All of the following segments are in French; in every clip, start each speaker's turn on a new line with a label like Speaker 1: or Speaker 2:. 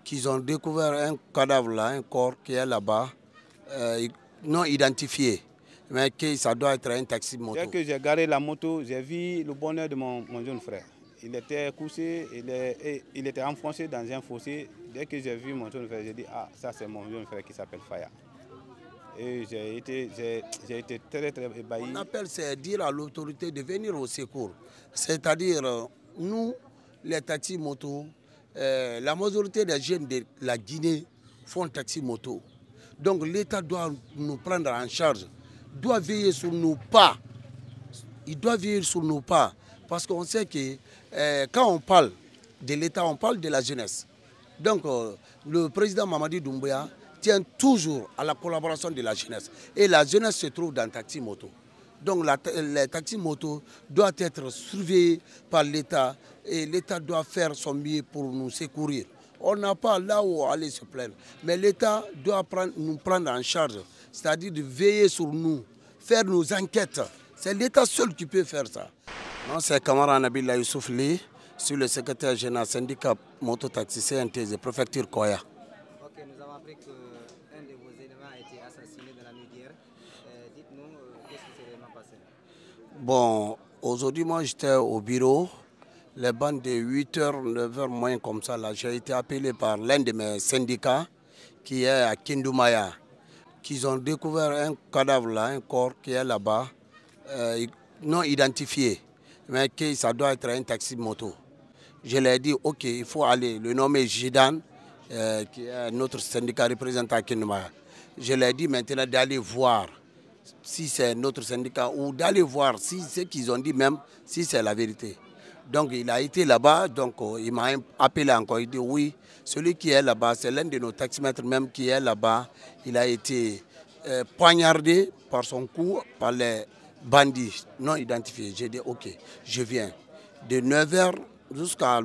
Speaker 1: qu'ils ont découvert un cadavre là, un corps qui est là-bas, non identifié, mais que ça doit être un taxi moto.
Speaker 2: Dès que j'ai garé la moto, j'ai vu le bonheur de mon jeune frère. Il était couché, il était enfoncé dans un fossé. Dès que j'ai vu mon jeune frère, j'ai dit, ah, ça c'est mon jeune frère qui s'appelle Faya. Et j'ai été très très ébahi.
Speaker 1: On appelle, c'est dire à l'autorité de venir au secours. C'est-à-dire, nous, les taxis motos, la majorité des jeunes de la Guinée font taxi moto. Donc l'État doit nous prendre en charge, doit veiller sur nos pas. Il doit veiller sur nos pas. Parce qu'on sait que quand on parle de l'État, on parle de la jeunesse. Donc le président Mamadi Doumbouya tient toujours à la collaboration de la jeunesse. Et la jeunesse se trouve dans taxi moto. Donc les taxis moto doivent être surveillés par l'État et l'État doit faire son mieux pour nous secourir. On n'a pas là où aller se plaindre. Mais l'État doit nous prendre en charge, c'est-à-dire de veiller sur nous, faire nos enquêtes. C'est l'État seul qui peut faire ça. C'est Kamara Nabila Youssouf Li, sur le secrétaire général syndicat mototaxi CNTZ, préfecture Koya.
Speaker 3: Ok, nous avons appris qu'un de vos éléments a été assassiné dans la nuit d'hier. Dites-nous, qu'est-ce qui s'est vraiment passé?
Speaker 1: Bon, aujourd'hui, moi j'étais au bureau. Les bandes de 8h, 9h moins comme ça, là, j'ai été appelé par l'un de mes syndicats qui est à Kindoumaya. Qu'ils ont découvert un cadavre là, un corps qui est là-bas, non identifié, mais que ça doit être un taxi moto. Je leur ai dit, ok, il faut aller, le nom est Jidan, qui est notre syndicat représentant à Kindoumaya. Je leur ai dit maintenant d'aller voir si c'est notre syndicat ou d'aller voir si ce qu'ils ont dit même, si c'est la vérité. Donc il a été là-bas, donc il m'a appelé encore, il dit oui, celui qui est là-bas, c'est l'un de nos taximètres même qui est là-bas. Il a été poignardé par son cou, par les bandits non identifiés. J'ai dit ok, je viens. De 9h jusqu'à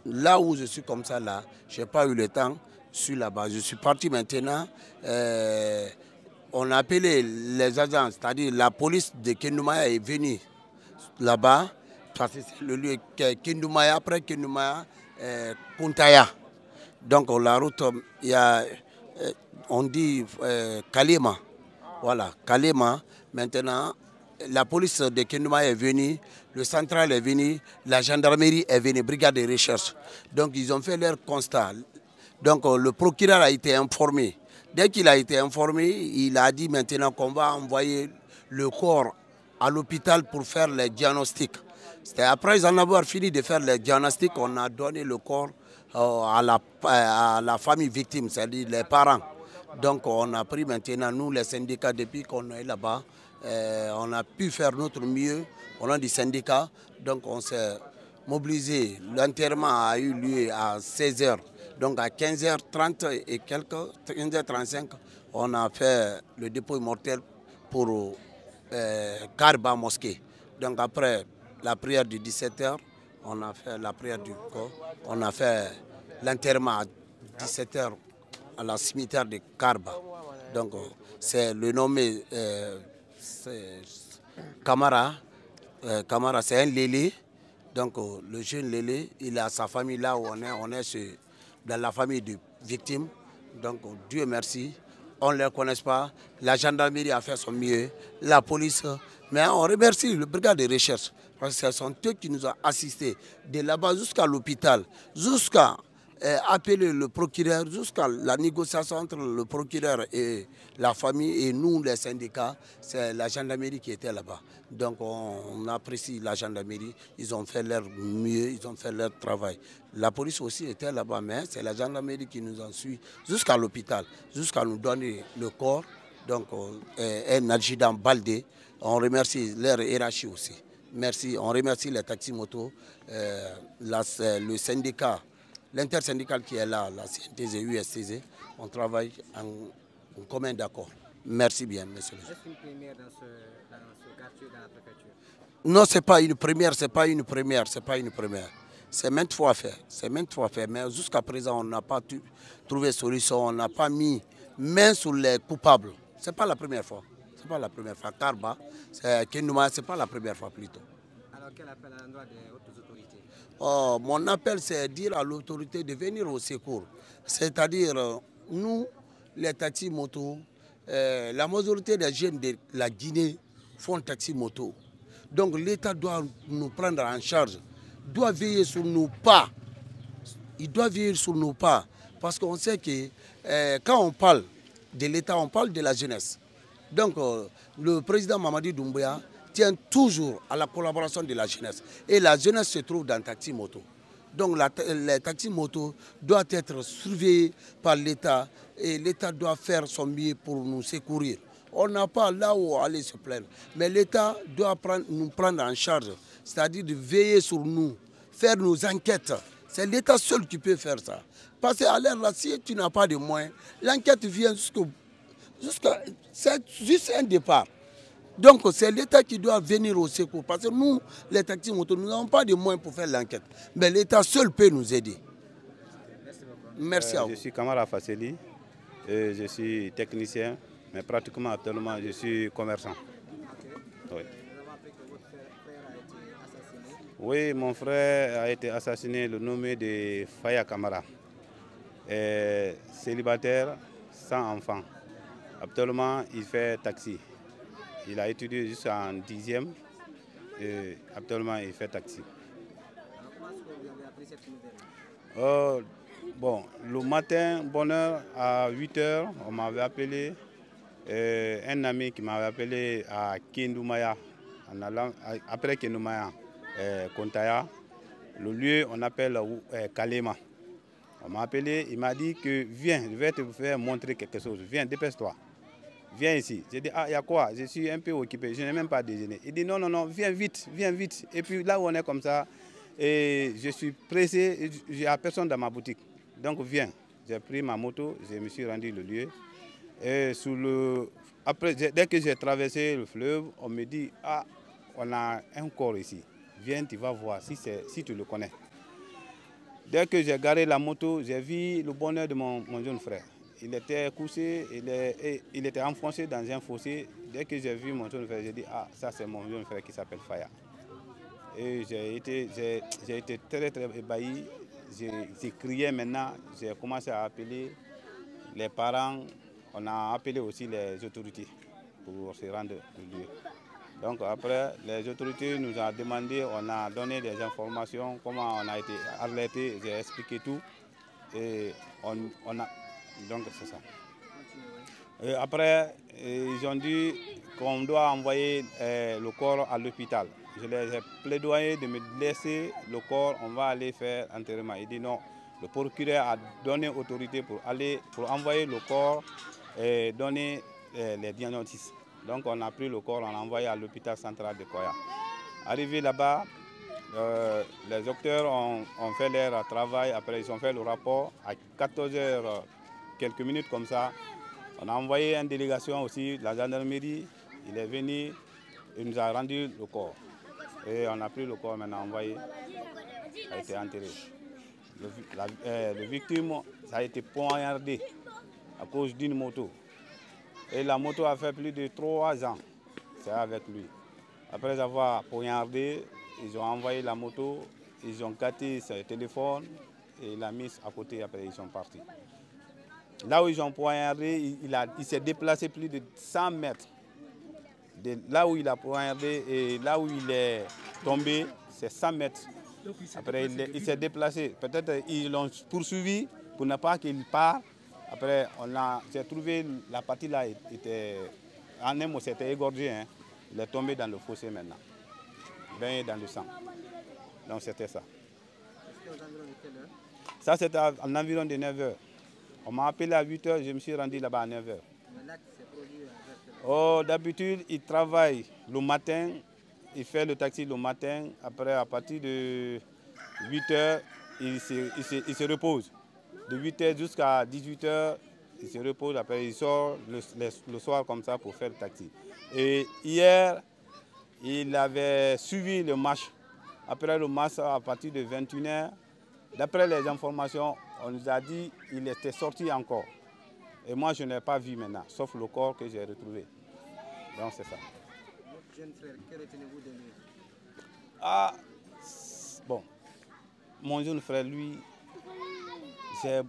Speaker 1: là où je suis comme ça, là, je n'ai pas eu le temps, je suis là-bas. Je suis parti maintenant. On a appelé les agents, c'est-à-dire la police de Kindoumaya est venue là-bas. Parce que c'est le lieu Kindoumaya, après Kindoumaya, Kuntaya. Donc la route, il y a, on dit Kalema. Voilà, Kalema. Maintenant, la police de Kindoumaya est venue, le central est venu, la gendarmerie est venue, brigade de recherche. Donc ils ont fait leur constat. Donc le procureur a été informé. Dès qu'il a été informé, il a dit maintenant qu'on va envoyer le corps à l'hôpital pour faire les diagnostics. C'était après en avoir fini de faire les diagnostics, on a donné le corps à la famille victime, c'est-à-dire les parents. Donc on a pris maintenant, nous les syndicats, depuis qu'on est là-bas, on a pu faire notre mieux au nom du syndicat. Donc on s'est mobilisé. L'enterrement a eu lieu à 16h. Donc à 15h30 et quelques, 15h35, on a fait le dépôt immortel pour Karba Mosquée. Donc après la prière de 17h, on a fait la prière du corps, on a fait l'enterrement à 17h à la cimetière de Karba. Donc c'est le nommé Kamara. Kamara, c'est un Lélé. Donc le jeune Lélé, il a sa famille là où on est dans la famille de victimes. Donc Dieu merci. On ne les connaît pas. La gendarmerie a fait son mieux, la police. Mais on remercie le brigade de recherche parce que ce sont eux qui nous ont assistés de là-bas jusqu'à l'hôpital, jusqu'à appeler le procureur, jusqu'à la négociation entre le procureur et la famille et nous, les syndicats. C'est la gendarmerie qui était là-bas. Donc on apprécie la gendarmerie. Ils ont fait leur mieux, ils ont fait leur travail. La police aussi était là-bas, mais c'est la gendarmerie qui nous en suit jusqu'à l'hôpital, jusqu'à nous donner le corps. Donc un adjudant Baldé. On remercie leur hiérarchie aussi. Merci. On remercie les taxis motos, le syndicat, l'intersyndical qui est là, la CNTZ, USTZ. On travaille en commun d'accord. Merci bien, monsieur.
Speaker 3: Est-ce une première dans ce quartier, dans la préfecture?
Speaker 1: Non, ce n'est pas une première, ce n'est pas une première, c'est pas une première. C'est maintes fois fait, mais jusqu'à présent, on n'a pas trouvé solution, on n'a pas mis main sur les coupables. Ce n'est pas la première fois. Ce n'est pas la première fois. Karba, Kindoumaya, ce n'est pas la première fois plutôt.
Speaker 3: Alors quel appel à l'endroit des hautes autorités?
Speaker 1: mon appel, c'est dire à l'autorité de venir au secours. C'est-à-dire, nous, les taxis-motos, la majorité des jeunes de la Guinée font taxi-moto. Donc l'État doit nous prendre en charge, doit veiller sur nos pas. Il doit veiller sur nos pas. Parce qu'on sait que quand on parle de l'État, on parle de la jeunesse. Donc le président Mamadi Doumbouya tient toujours à la collaboration de la jeunesse. Et la jeunesse se trouve dans Taxi Moto. Donc les taxis motos doivent être surveillés par l'État et l'État doit faire son mieux pour nous secourir. On n'a pas là où aller se plaindre. Mais l'État doit nous prendre en charge, c'est-à-dire de veiller sur nous, faire nos enquêtes. C'est l'État seul qui peut faire ça. Parce qu'à l'heure là, si tu n'as pas de moyens, l'enquête vient c'est juste un départ. Donc c'est l'État qui doit venir au secours. Parce que nous, les taxis motos, nous n'avons pas de moyens pour faire l'enquête. Mais l'État seul peut nous aider. Merci à vous.
Speaker 2: Je suis Kamara Fasseli, je suis technicien, mais pratiquement actuellement je suis commerçant. Oui. Oui, mon frère a été assassiné, le nommé de Faya Kamara. Célibataire, sans enfant. Actuellement, il fait taxi. Il a étudié jusqu'en 10e et actuellement, il fait taxi.
Speaker 3: Alors, comment est-ce que vous avez appris cette nouvelle?
Speaker 2: Bon, le matin, bonne heure, à 8 h, on m'avait appelé, un ami qui m'avait appelé à Kindoumaya, en allant, après Kindoumaya, Kontaya, le lieu on appelle Kalema. On m'a appelé, il m'a dit que viens, je vais te faire montrer quelque chose, viens, dépêche-toi. Viens ici. J'ai dit, ah, il y a quoi? Je suis un peu occupé, je n'ai même pas déjeuné. Il dit, non, non, non, viens vite, viens vite. Et puis là où on est comme ça, et je suis pressé, il n'y a personne dans ma boutique. Donc viens. J'ai pris ma moto, je me suis rendu le lieu. Et après, dès que j'ai traversé le fleuve, on me dit, ah, on a un corps ici. Viens, tu vas voir si tu le connais. Dès que j'ai garé la moto, j'ai vu le bonheur de mon jeune frère. Il était couché, il était enfoncé dans un fossé. Dès que j'ai vu mon jeune frère, j'ai dit, ah, ça c'est mon jeune frère qui s'appelle Faya. Et j'ai été très très ébahi. J'ai crié maintenant, j'ai commencé à appeler les parents. On a appelé aussi les autorités pour se rendre au lieu. Donc après, les autorités nous ont demandé, on a donné des informations, comment on a été alerté, j'ai expliqué tout. Et donc c'est ça. Et après, ils ont dit qu'on doit envoyer le corps à l'hôpital. Je les ai plaidoyé de me laisser le corps, on va aller faire enterrement. Il dit non, le procureur a donné autorité pour envoyer le corps et donner les diagnostics. Donc on a pris le corps, on l'a envoyé à l'hôpital central de Koya. Arrivé là-bas, les docteurs ont fait leur travail, après ils ont fait le rapport. À 14 h, quelques minutes comme ça, on a envoyé une délégation aussi, la gendarmerie, il est venu, il nous a rendu le corps. Et on a pris le corps, maintenant envoyé, ça a été enterré. Le victime, ça a été poignardé à cause d'une moto. Et la moto a fait plus de 3 ans, c'est avec lui. Après avoir poignardé, ils ont envoyé la moto, ils ont gâté son téléphone et il l'a mis à côté, après ils sont partis. Là où ils ont poignardé, il s'est déplacé plus de 100 mètres. De là où il a poignardé et là où il est tombé, c'est 100 mètres. Après, il s'est déplacé. Peut-être ils l'ont poursuivi pour ne pas qu'il parte. Après, j'ai trouvé la partie là, en un mot, c'était égorgé. Hein. Il est tombé dans le fossé maintenant. Baigné dans le sang. Donc c'était ça.
Speaker 3: C'était aux environs de quelle heure?
Speaker 2: Ça, c'était en environ de 9 h. On m'a appelé à 8 h, je me suis rendu là-bas à 9 h.
Speaker 3: Mais l'acte s'est produit vers quelle heure?
Speaker 2: Oh, d'habitude, il travaille le matin, il fait le taxi le matin. Après, à partir de 8 h, il se repose. De 8 h jusqu'à 18 h, il se repose. Après, il sort le soir comme ça pour faire le taxi. Et hier, il avait suivi le match. Après le match, à partir de 21 h, d'après les informations, on nous a dit qu'il était sorti encore. Et moi, je n'ai pas vu maintenant, sauf le corps que j'ai retrouvé. Donc, c'est ça.
Speaker 3: Votre jeune frère, que retenez-vous de lui?
Speaker 2: Ah, bon. mon jeune frère, lui, je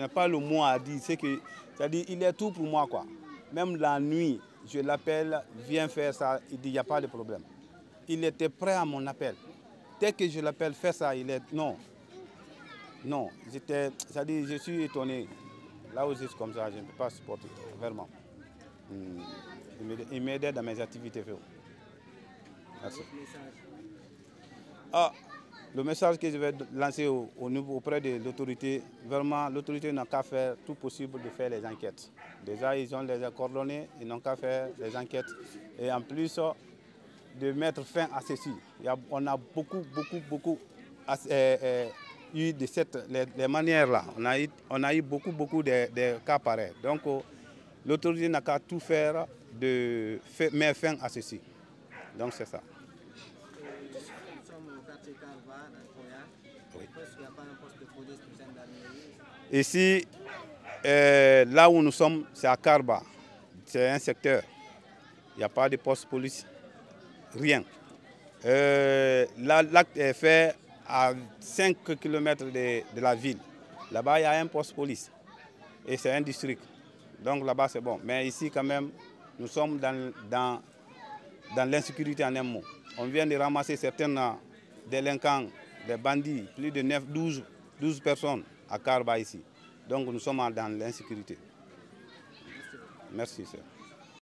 Speaker 2: n'ai pas le mot à dire. C'est-à-dire, il est tout pour moi, quoi. Même la nuit, je l'appelle, viens faire ça, il dit, il n'y a pas de problème. Il était prêt à mon appel. Dès que je l'appelle, fais ça, il est... Non. Non, c'est-à-dire, je suis étonné. Là où je suis comme ça, je ne peux pas supporter, vraiment. Il m'aide dans mes activités. Merci. Ah, le message que je vais lancer auprès de l'autorité, vraiment, l'autorité n'a qu'à faire tout possible de faire les enquêtes. Déjà, ils ont les coordonnées, ils n'ont qu'à faire les enquêtes. Et en plus, de mettre fin à ceci. On a beaucoup eu de les manières-là. On a eu beaucoup de cas pareils. Donc, l'autorité n'a qu'à tout faire de mettre fin à ceci. Donc, c'est ça.
Speaker 3: Nous sommes au quartier Karba, dans Koya.
Speaker 2: Oui.
Speaker 3: Est-ce qu'il n'y a pas un poste de police ou gendarmerie?
Speaker 2: Ici, là où nous sommes, c'est à Karba. C'est un secteur. Il n'y a pas de poste de police. Rien. L'acte est fait à 5 km de la ville. Là-bas, il y a un poste de police. Et c'est un district. Donc là-bas, c'est bon. Mais ici, quand même, nous sommes dans l'insécurité en un mot. On vient de ramasser certains délinquants, des bandits, plus de 12 personnes à Karba ici. Donc nous sommes dans l'insécurité. Merci, sir.